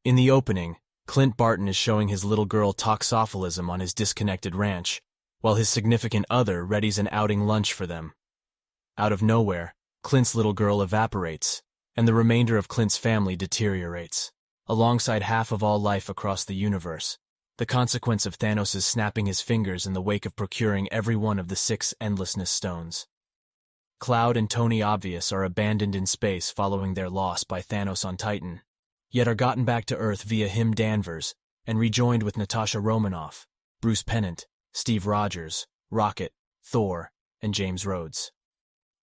In the opening, Clint Barton is showing his little girl toxophilism on his disconnected ranch, while his significant other readies an outing lunch for them. Out of nowhere, Clint's little girl evaporates, and the remainder of Clint's family deteriorates, alongside half of all life across the universe, the consequence of Thanos' snapping his fingers in the wake of procuring every one of the 6 Endlessness Stones. Cloud and Tony Obvious are abandoned in space following their loss by Thanos on Titan, yet are gotten back to Earth via him Danvers and rejoined with Natasha Romanoff, Bruce Pennant, Steve Rogers, Rocket, Thor, and James Rhodes.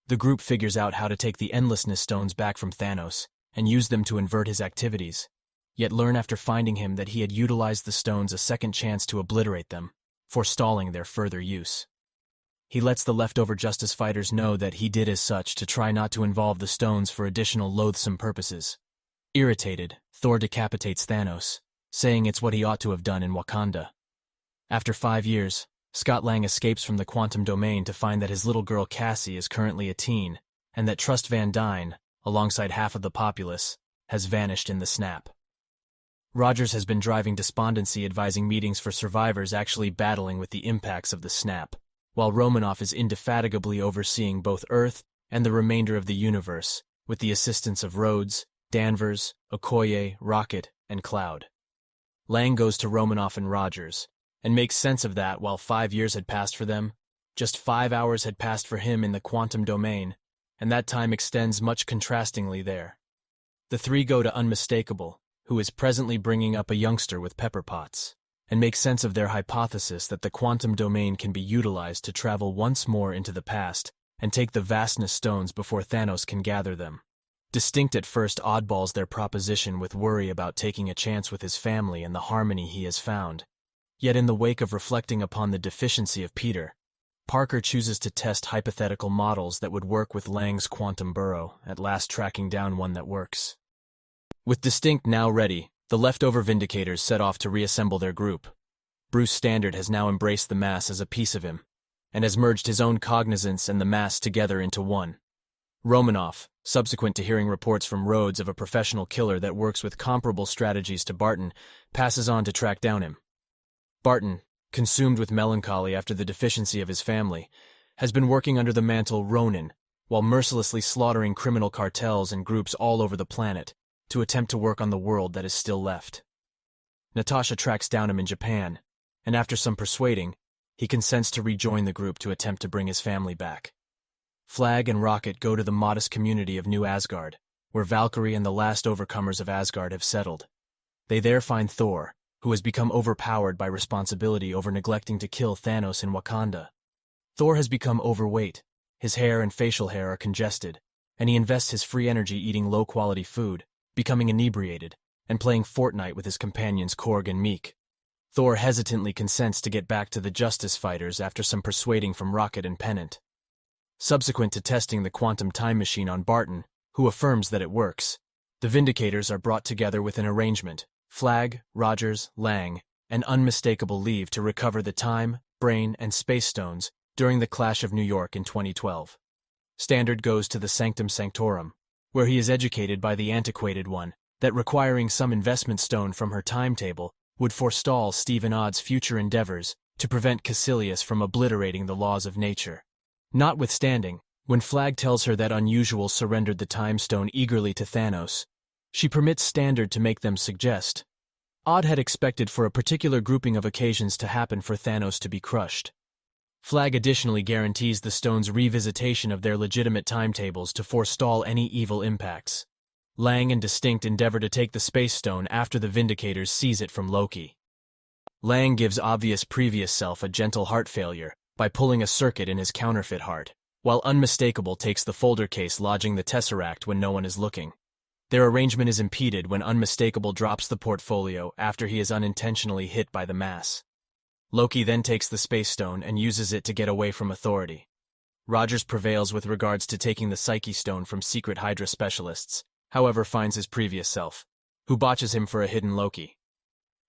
The group figures out how to take the Endlessness Stones back from Thanos and use them to invert his activities, yet learn after finding him that he had utilized the stones a second chance to obliterate them, forestalling their further use. He lets the leftover Justice Fighters know that he did as such to try not to involve the stones for additional loathsome purposes. Irritated, Thor decapitates Thanos, saying it's what he ought to have done in Wakanda. After 5 years, Scott Lang escapes from the quantum domain to find that his little girl Cassie is currently a teen, and that Trust Van Dyne, alongside half of the populace, has vanished in the snap. Rogers has been driving despondency advising meetings for survivors actually battling with the impacts of the snap, while Romanoff is indefatigably overseeing both Earth and the remainder of the universe, with the assistance of Rhodes, Danvers, Okoye, Rocket, and Cloud. Lang goes to Romanoff and Rogers, and makes sense of that while 5 years had passed for them. Just 5 hours had passed for him in the quantum domain, and that time extends much contrastingly there. The three go to Unmistakable, who is presently bringing up a youngster with pepper pots, and make sense of their hypothesis that the quantum domain can be utilized to travel once more into the past and take the vastness stones before Thanos can gather them. Distinct at first oddballs their proposition with worry about taking a chance with his family and the harmony he has found. Yet in the wake of reflecting upon the deficiency of Peter, Parker chooses to test hypothetical models that would work with Lang's quantum burrow, at last tracking down one that works. With Distinct now ready, the leftover Vindicators set off to reassemble their group. Bruce Standard has now embraced the mass as a piece of him, and has merged his own cognizance and the mass together into one. Romanoff, subsequent to hearing reports from Rhodes of a professional killer that works with comparable strategies to Barton, passes on to track down him. Barton, consumed with melancholy after the deficiency of his family, has been working under the mantle Ronin, while mercilessly slaughtering criminal cartels and groups all over the planet, to attempt to work on the world that is still left. Natasha tracks down him in Japan, and after some persuading, he consents to rejoin the group to attempt to bring his family back. Flag and Rocket go to the modest community of New Asgard, where Valkyrie and the last overcomers of Asgard have settled. They there find Thor, who has become overpowered by responsibility over neglecting to kill Thanos in Wakanda. Thor has become overweight, his hair and facial hair are congested, and he invests his free energy eating low-quality food, becoming inebriated, and playing Fortnite with his companions Korg and Meek. Thor hesitantly consents to get back to the Justice Fighters after some persuading from Rocket and Pennant. Subsequent to testing the quantum time machine on Barton, who affirms that it works, the Vindicators are brought together with an arrangement. Flag, Rogers, Lang, and Unmistakable leave to recover the time, brain, and space stones during the Clash of New York in 2012. Standard goes to the Sanctum Sanctorum, where he is educated by the antiquated one that requiring some investment stone from her timetable would forestall Stephen Odd's future endeavors to prevent Caecilius from obliterating the laws of nature. Notwithstanding, when Flag tells her that Unusual surrendered the time stone eagerly to Thanos, she permits Standard to make them suggest. Odd had expected for a particular grouping of occasions to happen for Thanos to be crushed. Flag additionally guarantees the stone's revisitation of their legitimate timetables to forestall any evil impacts. Lang and Distinct endeavor to take the Space Stone after the Vindicators seize it from Loki. Lang gives Obvious previous self a gentle heart failure by pulling a circuit in his counterfeit heart, while Unmistakable takes the folder case lodging the Tesseract when no one is looking. Their arrangement is impeded when Unmistakable drops the portfolio after he is unintentionally hit by the mass. Loki then takes the Space Stone and uses it to get away from authority. Rogers prevails with regards to taking the Psyche Stone from secret Hydra specialists, however finds his previous self, who botches him for a hidden Loki.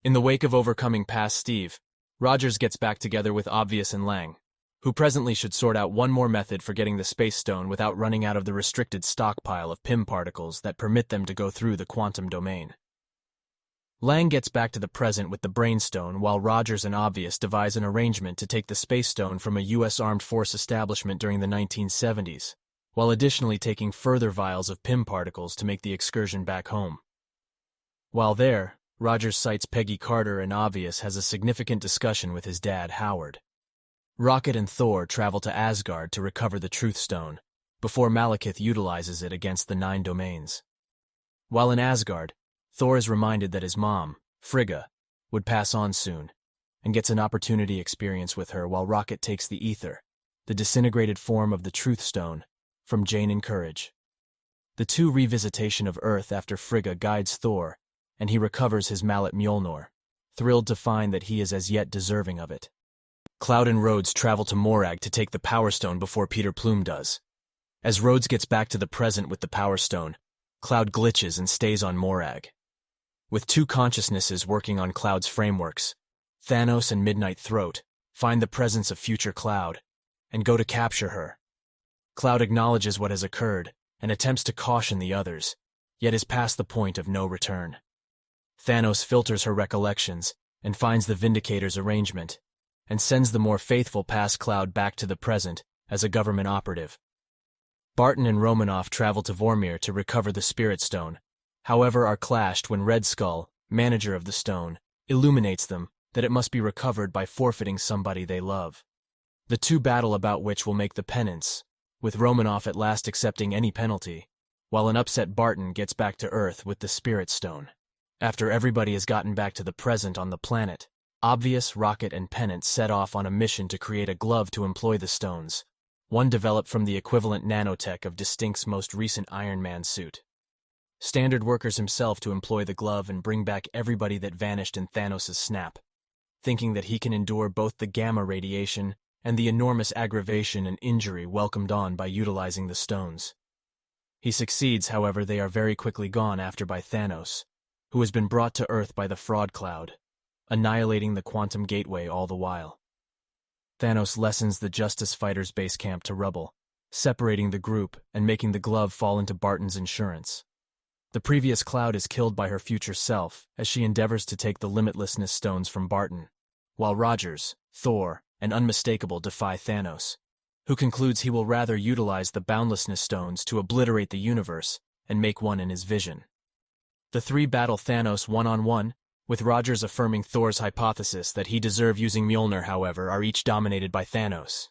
In the wake of overcoming past Steve, Rogers gets back together with Obvious and Lang, who presently should sort out one more method for getting the Space Stone without running out of the restricted stockpile of PIM particles that permit them to go through the quantum domain. Lang gets back to the present with the Brainstone, while Rogers and Obvious devise an arrangement to take the Space Stone from a U.S. Armed Force establishment during the 1970s, while additionally taking further vials of PIM particles to make the excursion back home. While there, Rogers cites Peggy Carter, and Obvious has a significant discussion with his dad, Howard. Rocket and Thor travel to Asgard to recover the Truth Stone, before Malekith utilizes it against the 9 domains. While in Asgard, Thor is reminded that his mom, Frigga, would pass on soon, and gets an opportunity experience with her while Rocket takes the Ether, the disintegrated form of the Truth Stone, from Jane and Courage. The two revisitation of Earth after Frigga guides Thor, and he recovers his mallet Mjolnir, thrilled to find that he is as yet deserving of it. Cloud and Rhodes travel to Morag to take the Power Stone before Peter Plume does. As Rhodes gets back to the present with the Power Stone, Cloud glitches and stays on Morag. With 2 consciousnesses working on Cloud's frameworks, Thanos and Midnight Throat find the presence of future Cloud and go to capture her. Cloud acknowledges what has occurred and attempts to caution the others, yet is past the point of no return. Thanos filters her recollections and finds the Vindicator's arrangement, and sends the more faithful past Cloud back to the present as a government operative. Barton and Romanoff travel to Vormir to recover the Spirit Stone, however are clashed when Red Skull, manager of the stone, illuminates them that it must be recovered by forfeiting somebody they love. The two battle about which will make the penance, with Romanoff at last accepting any penalty, while an upset Barton gets back to Earth with the Spirit Stone. After everybody has gotten back to the present on the planet, Obvious, Rocket, and Pennant set off on a mission to create a glove to employ the stones, one developed from the equivalent nanotech of Distinct's most recent Iron Man suit. Standard workers himself to employ the glove and bring back everybody that vanished in Thanos' snap, thinking that he can endure both the gamma radiation and the enormous aggravation and injury welcomed on by utilizing the stones. He succeeds, however they are very quickly gone after by Thanos, who has been brought to Earth by the Fraud Cloud, annihilating the Quantum Gateway all the while. Thanos lessens the Justice Fighters' base camp to rubble, separating the group and making the glove fall into Barton's insurance. The previous Cloud is killed by her future self as she endeavors to take the Limitlessness stones from Barton, while Rogers, Thor, and Unmistakable defy Thanos, who concludes he will rather utilize the Boundlessness stones to obliterate the universe and make one in his vision. The three battle Thanos one-on-one, with Rogers affirming Thor's hypothesis that he deserved using Mjolnir, however, are each dominated by Thanos.